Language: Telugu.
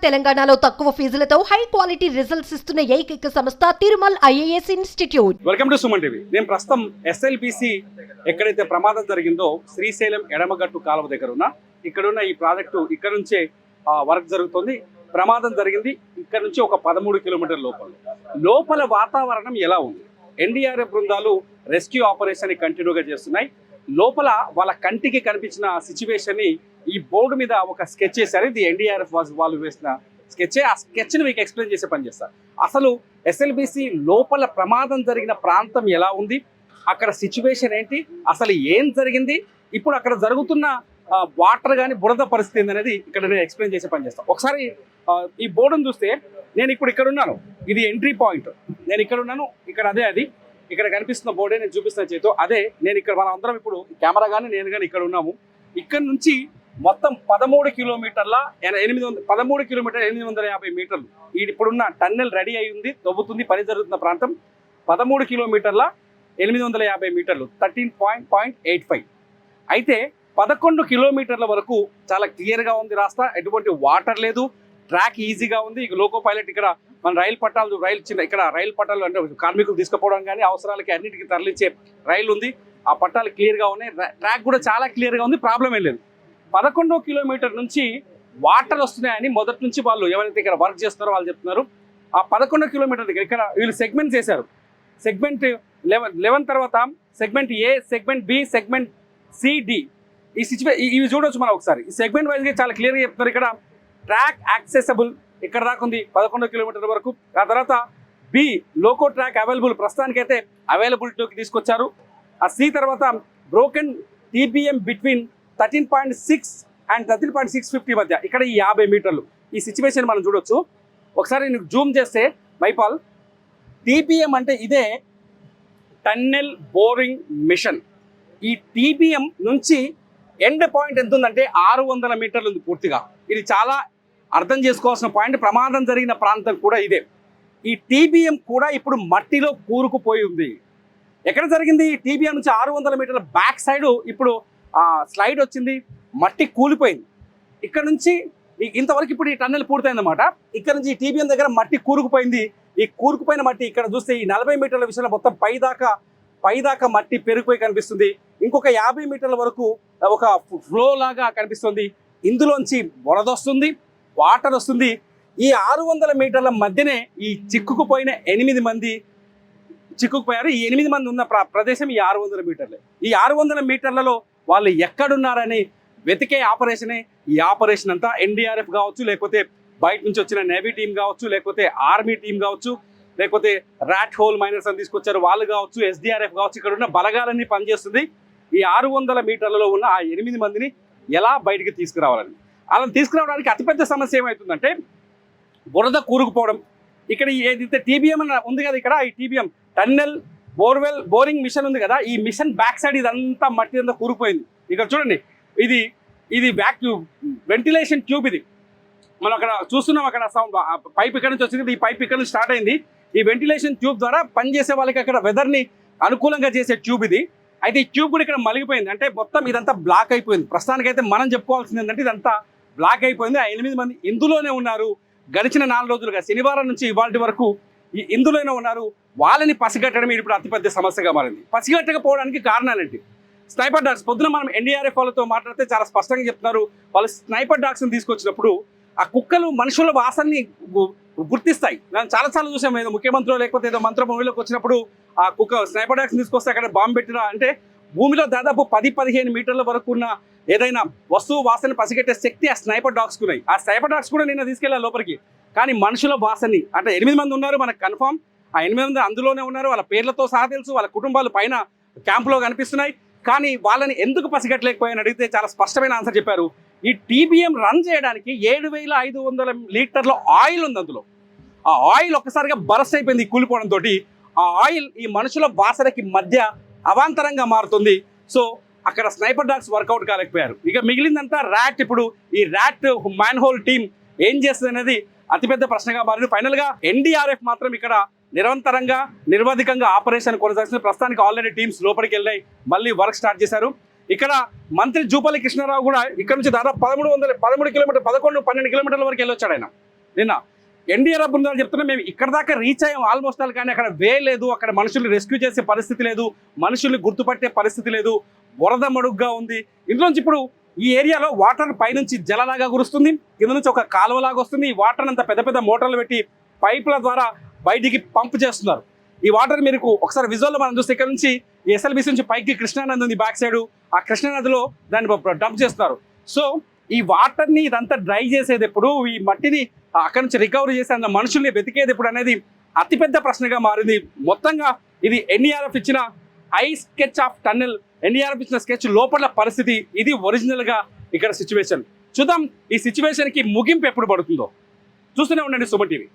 తెలంగాణలో తక్కువ ఫీజులతో హై క్వాలిటీ రిజల్ట్స్ ఇస్తున్న ఏకైక సంస్థ Tirumal IAS institute. Welcome to Suman TV. నేను ప్రస్తుతం ఎస్ఎల్బిసి ఎక్కడైతే ప్రమాదం జరిగిందో శ్రీశైలం ఎడమగట్టు కాలువ దగ్గర ఇక్కడ ఉన్న ఈ ప్రాజెక్టు ఇక్కడ నుంచే వర్క్ జరుగుతుంది. ప్రమాదం జరిగింది ఇక్కడ నుంచి ఒక 13 కిలోమీటర్ లోపల వాతావరణం ఎలా ఉంది? ఎన్డీఆర్ఎఫ్ బృందాలు రెస్క్యూ ఆపరేషన్ కంటిన్యూగా చేస్తున్నాయి. లోపల వాళ్ళ కంటికి కనిపించిన సిచ్యువేషన్ ని ఈ బోర్డు మీద ఒక స్కెచ్ చేశారు. ఇది ఎన్డీఆర్ఎఫ్ వాళ్ళు వేసిన స్కెచ్. ఆ స్కెచ్ ని మీకు ఎక్స్ప్లెయిన్ చేసే పని చేస్తారు. అసలు ఎస్ఎల్బిసి లోపల ప్రమాదం జరిగిన ప్రాంతం ఎలా ఉంది, అక్కడ సిచ్యువేషన్ ఏంటి, అసలు ఏం జరిగింది, ఇప్పుడు అక్కడ జరుగుతున్న వాటర్ కానీ బురద పరిస్థితి ఏందనేది ఇక్కడ నేను ఎక్స్ప్లెయిన్ చేసే పని చేస్తాను. ఒకసారి ఈ బోర్డును చూస్తే నేను ఇప్పుడు ఇక్కడ ఉన్నాను. ఇది ఎంట్రీ పాయింట్. నేను ఇక్కడ ఉన్నాను. ఇక్కడ అదే అది ఇక్కడ కనిపిస్తున్న బోర్డే నేను చూపిస్తున్న చేతో అదే నేను ఇక్కడ మనం అందరం ఇప్పుడు కెమెరా కానీ నేను కానీ ఇక్కడ ఉన్నాము. ఇక్కడ నుంచి మొత్తం 13 కిలోమీటర్ల 850 మీటర్లు ఇప్పుడున్న టన్నెల్ రెడీ అయి ఉంది, తవ్వుతుంది, పని జరుగుతున్న ప్రాంతం 13 కిలోమీటర్ల 850 మీటర్లు 13.85. అయితే 11 కిలోమీటర్ల వరకు చాలా క్లియర్గా ఉంది రాస్తా. ఎటువంటి వాటర్ లేదు, ట్రాక్ ఈజీగా ఉంది. ఇక లోకో పైలట్ ఇక్కడ మన రైలు పట్టాలు అంటే కార్మికులు తీసుకుపోవడం కానీ అవసరాలకి అన్నిటికీ తరలించే రైలు ఉంది. ఆ పట్టాలు క్లియర్గా ఉన్నాయి, ట్రాక్ కూడా చాలా క్లియర్గా ఉంది, ప్రాబ్లం ఏం లేదు. 11 కిలోమీటర్ నుంచి వాటర్ వస్తున్నాయని మొదటి నుంచి వాళ్ళు ఎవరైతే ఇక్కడ వర్క్ చేస్తున్నారో వాళ్ళు చెప్తున్నారు. ఆ 11 కిలోమీటర్ దగ్గర ఇక్కడ వీళ్ళు సెగ్మెంట్స్ చేశారు. సెగ్మెంట్ 11 తర్వాత సెగ్మెంట్ ఏ, సెగ్మెంట్ బి, సెగ్మెంట్ సిడి ఇవి చూడవచ్చు మనం ఒకసారి. ఈ సెగ్మెంట్ వైజ్గా చాలా క్లియర్గా చెప్తున్నారు. ఇక్కడ ట్రాక్ యాక్సెసబుల్ ఇక్కడ దాకా ఉంది 11 కిలోమీటర్ల వరకు. ఆ తర్వాత బి లోకో ట్రాక్ అవైలబుల్, ప్రస్తుతానికైతే అవైలబిలిటీకి తీసుకొచ్చారు. ఆ సి తర్వాత బ్రోకెన్ టీబీఎం బిట్వీన్ 13.6 అండ్ 13.650 మధ్య ఇక్కడ ఈ 50 మీటర్లు. ఈ సిచ్యువేషన్ మనం చూడొచ్చు. ఒకసారి నీకు జూమ్ చేస్తే మైపాల్, టీబీఎం అంటే ఇదే టన్నెల్ బోరింగ్ మిషన్. ఈ టీబీఎం నుంచి ఎండ్ పాయింట్ ఎంత ఉందంటే 600 మీటర్లు ఉంది పూర్తిగా. ఇది చాలా అర్థం చేసుకోవాల్సిన పాయింట్. ప్రమాదం జరిగిన ప్రాంతం కూడా ఇదే. ఈ టీబీఎం కూడా ఇప్పుడు మట్టిలో కూరుకుపోయి ఉంది. ఎక్కడ జరిగింది? టీబీఎం నుంచి 600 మీటర్ల బ్యాక్ సైడ్ ఇప్పుడు స్లైడ్ వచ్చింది, మట్టి కూలిపోయింది. ఇక్కడ నుంచి ఇంతవరకు ఇప్పుడు ఈ టన్నెల్ పూర్తయిందన్నమాట. ఇక్కడ నుంచి ఈ టీబీఎం దగ్గర మట్టి కూరుకుపోయింది. ఈ కూరుకుపోయిన మట్టి ఇక్కడ చూస్తే ఈ 40 మీటర్ల విషయంలో మొత్తం పైదాకా మట్టి పెరిగిపోయి కనిపిస్తుంది. ఇంకొక 50 మీటర్ల వరకు ఒక ఫ్లో లాగా కనిపిస్తుంది. ఇందులోంచి వరద వస్తుంది, వాటర్ వస్తుంది. ఈ 600 మీటర్ల మధ్యనే ఈ చిక్కుకుపోయిన 8 మంది చిక్కుకుపోయారు. ఈ 8 మంది ఉన్న ప్రదేశం ఈ 600 మీటర్లే. ఈ 600 మీటర్లలో వాళ్ళు ఎక్కడున్నారని వెతికే ఆపరేషనే ఈ ఆపరేషన్ అంతా. ఎన్డీఆర్ఎఫ్ కావచ్చు, లేకపోతే బయట నుంచి వచ్చిన నేవీ టీం కావచ్చు, లేకపోతే ఆర్మీ టీం కావచ్చు, లేకపోతే ర్యాట్ హోల్ మైనర్స్ అని తీసుకొచ్చారు వాళ్ళు కావచ్చు, ఎస్డీఆర్ఎఫ్ కావచ్చు, ఇక్కడ ఉన్న బలగాలన్నీ పనిచేస్తుంది. ఈ 600 మీటర్లలో ఉన్న ఆ 8 మందిని ఎలా బయటికి తీసుకురావాలని. అలా తీసుకురావడానికి అతిపెద్ద సమస్య ఏమవుతుందంటే బురద కూరుకుపోవడం. ఇక్కడ ఏదైతే టీబీఎం ఉంది కదా, ఇక్కడ ఈ టీబీఎం టన్నెల్ బోరింగ్ మిషన్ ఉంది కదా, ఈ మిషన్ బ్యాక్ సైడ్ ఇదంతా మట్టి అంతా కూరుకుపోయింది. ఇక్కడ చూడండి, ఇది వెంటిలేషన్ ట్యూబ్. ఇది మనం అక్కడ చూస్తున్నాం. అక్కడ సౌండ్ పైప్ ఇక్కడ నుంచి వచ్చింది, ఈ పైప్ ఇక్కడ నుంచి స్టార్ట్ అయింది. ఈ వెంటిలేషన్ ట్యూబ్ ద్వారా పనిచేసే వాళ్ళకి అక్కడ వెదర్ని అనుకూలంగా చేసే ట్యూబ్ ఇది. అయితే ఈ ట్యూబ్ కూడా ఇక్కడ మలిగిపోయింది. అంటే మొత్తం ఇదంతా బ్లాక్ అయిపోయింది. ప్రస్తుతానికైతే మనం చెప్పుకోవాల్సింది ఏంటంటే ఇదంతా బ్లాక్ అయిపోయింది. ఆ 8 మంది ఇందులోనే ఉన్నారు. గడిచిన 4 రోజులుగా శనివారం నుంచి ఇవాళ వరకు ఇందులోనే ఉన్నారు. వాళ్ళని పసిగట్టడం ఇప్పుడు అతిపెద్ద సమస్యగా మారింది. పసిగట్టకపోవడానికి కారణాలేంటి? Sniper dogs. పొద్దున మనం ఎన్డీఆర్ఎఫ్ వాళ్ళతో మాట్లాడితే చాలా స్పష్టంగా చెప్తున్నారు. వాళ్ళు స్నైపర్ డాగ్స్ని తీసుకొచ్చినప్పుడు ఆ కుక్కలు మనుషుల వాసనని గుర్తిస్తాయి. నేను చాలాసార్లు చూసాము. ఏదో ముఖ్యమంత్రి లేకపోతే ఏదో మంత్రి భూమిలోకి వచ్చినప్పుడు ఆ కుక్క స్నైపర్ డాగ్స్ తీసుకొస్తే అక్కడ బాంబు పెట్టినా అంటే భూమిలో దాదాపు 10-15 మీటర్ల వరకు ఉన్న ఏదైనా వస్తువు వాసన పసిగట్టే శక్తి ఆ స్నైపర్ డాగ్స్ ఉన్నాయి. ఆ స్నైపర్ డాగ్స్ కూడా నిన్న తీసుకెళ్ళాలి లోపలికి. కానీ మనుషుల వాసని అంటే 8 మంది ఉన్నారు మనకు కన్ఫామ్. ఆ 8 మంది అందులోనే ఉన్నారు. వాళ్ళ పేర్లతో సహా తెలుసు. వాళ్ళ కుటుంబాలు పైన క్యాంపులో కనిపిస్తున్నాయి. కానీ వాళ్ళని ఎందుకు పసిగట్టలేకపోయాయని అడిగితే చాలా స్పష్టమైన ఆన్సర్ చెప్పారు. ఈ టీబీఎం రన్ చేయడానికి 7,500 లీటర్ల ఆయిల్ ఉంది అందులో. ఆ ఆయిల్ ఒక్కసారిగా బరస్ట్ అయిపోయింది కూలిపోవడంతో. ఆ ఆయిల్ ఈ మనుషుల వాసనకి మధ్య అవాంతరంగా మారుతుంది. సో అక్కడ స్నైపర్ డాగ్స్ వర్కౌట్ కాలేకపోయారు. ఇక మిగిలిందంతా ర్యాట్. ఇప్పుడు ఈ ర్యాట్ మ్యాన్ హోల్ టీం ఏం చేస్తుంది అనేది అతిపెద్ద ప్రశ్నగా మారింది. ఫైనల్గా ఎన్డీఆర్ఎఫ్ మాత్రం ఇక్కడ నిరంతరంగా నిర్వాధికంగా ఆపరేషన్ కొనసాగుతుంది. ప్రస్తుతానికి ఆల్రెడీ టీమ్స్ లోపలికి వెళ్ళాయి, మళ్ళీ వర్క్ స్టార్ట్ చేశారు. ఇక్కడ మంత్రి జూపల్లి కృష్ణారావు కూడా ఇక్కడ నుంచి దాదాపు 13 కిలోమీటర్ 11-12 కిలోమీటర్ల వరకు వెళ్ళొచ్చాడు ఆయన. నిన్న ఎన్డీఆర్ఎఫ్ బృందాలు చెప్తున్నా మేము ఇక్కడ దాకా రీచ్ అయ్యాం ఆల్మోస్ట్ ఆల్, కానీ అక్కడ వే లేదు, అక్కడ మనుషుల్ని రెస్క్యూ చేసే పరిస్థితి లేదు, మనుషుల్ని గుర్తుపట్టే పరిస్థితి లేదు, వరద మడుగ్గా ఉంది. ఇందులో నుంచి ఇప్పుడు ఈ ఏరియాలో వాటర్ పైనుంచి జలలాగా కురుస్తుంది, కింద నుంచి ఒక కాలువలాగా వస్తుంది. ఈ వాటర్ అంతా పెద్ద పెద్ద మోటార్లు పెట్టి పైపుల ద్వారా బయటికి పంప్ చేస్తున్నారు. ఈ వాటర్ మీరు ఒకసారి విజువల్లో మనం చూస్తే ఇక్కడ నుంచి ఎస్ఎల్బిసి నుంచి పైకి కృష్ణానది ఉంది బ్యాక్ సైడ్, ఆ కృష్ణానదిలో దాన్ని డంప్ చేస్తున్నారు. సో ఈ వాటర్ని ఇదంతా డ్రై చేసేది ఎప్పుడు, ఈ మట్టిని అక్కడ నుంచి రికవరీ చేసి అందులో మనుషుల్ని వెతికేది ఎప్పుడు అనేది అతిపెద్ద ప్రశ్నగా మారింది. మొత్తంగా ఇది ఎన్డీఆర్ఎఫ్ ఇచ్చిన I sketch of tunnel, NDRF ఇచ్చిన స్కెచ్ లోపల పరిస్థితి, ఇది ఒరిజినల్గా ఇక్కడ సిచ్యువేషన్. చూద్దాం ఈ సిచ్యువేషన్కి ముగింపు ఎప్పుడు పడుతుందో. చూస్తూనే ఉండండి సుమన్ టీవీ.